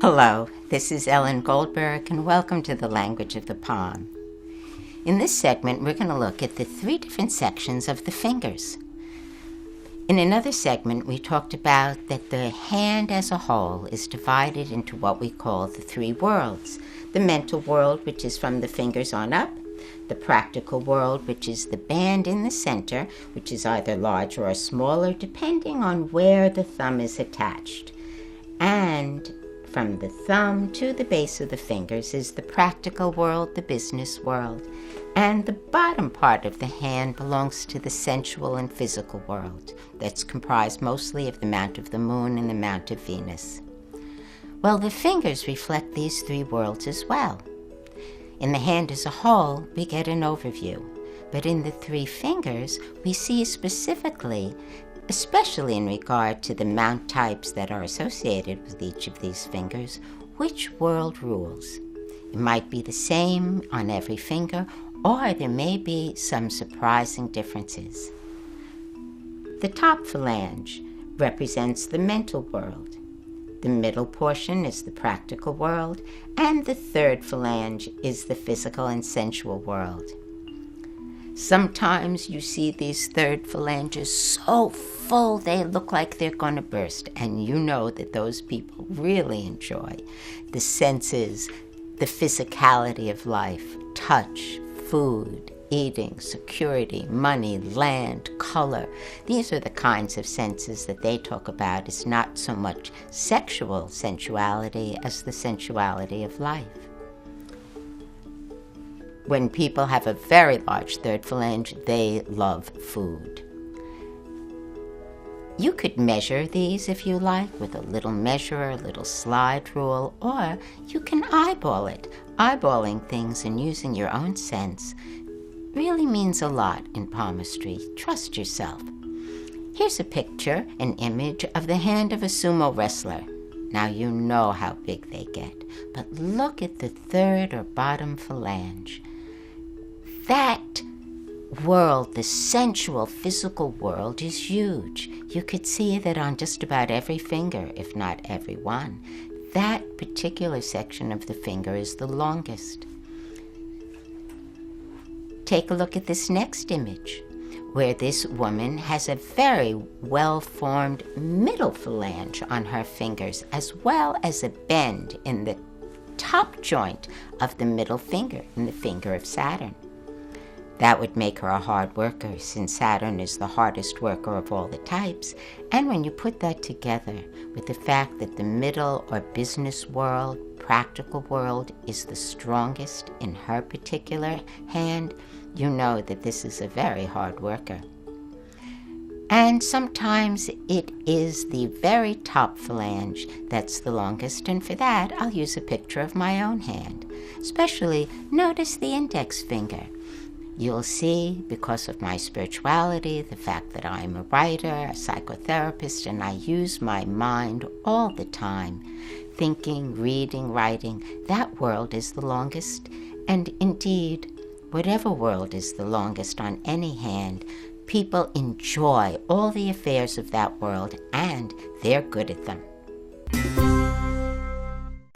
Hello, this is Ellen Goldberg, and welcome to the Language of the Palm. In this segment, we're going to look at the three different sections of the fingers. In another segment, we talked about that the hand as a whole is divided into what we call the three worlds. The mental world, which is from the fingers on up. The practical world, which is the band in the center, which is either larger or smaller, depending on where the thumb is attached. And from the thumb to the base of the fingers is the practical world, the business world. And the bottom part of the hand belongs to the sensual and physical world. That's comprised mostly of the mount of the moon and the mount of Venus. Well, the fingers reflect these three worlds as well. In the hand as a whole, we get an overview. But in the three fingers, we see specifically, especially in regard to the mount types that are associated with each of these fingers, which world rules. It might be the same on every finger, or there may be some surprising differences. The top phalange represents the mental world. The middle portion is the practical world, and the third phalange is the physical and sensual world. Sometimes you see these third phalanges so full they look like they're going to burst, and you know that those people really enjoy the senses, the physicality of life, touch, food, eating, security, money, land, color. These are the kinds of senses that they talk about as not so much sexual sensuality as the sensuality of life. When people have a very large third phalange, they love food. You could measure these if you like with a little measurer, a little slide rule, or you can eyeball it. Eyeballing things and using your own sense really means a lot in palmistry. Trust yourself. Here's a picture, an image of the hand of a sumo wrestler. Now you know how big they get, but look at the third or bottom phalange. That world, the sensual, physical world, is huge. You could see that on just about every finger, if not every one. That particular section of the finger is the longest. Take a look at this next image, where this woman has a very well-formed middle phalange on her fingers, as well as a bend in the top joint of the middle finger, in the finger of Saturn. That would make her a hard worker, since Saturn is the hardest worker of all the types. And when you put that together with the fact that the middle or business world, practical world, is the strongest in her particular hand, you know that this is a very hard worker. And sometimes it is the very top phalange that's the longest, and for that I'll use a picture of my own hand. Especially notice the index finger. You'll see, because of my spirituality, the fact that I'm a writer, a psychotherapist, and I use my mind all the time, thinking, reading, writing, that world is the longest. And indeed, whatever world is the longest on any hand, people enjoy all the affairs of that world, and they're good at them.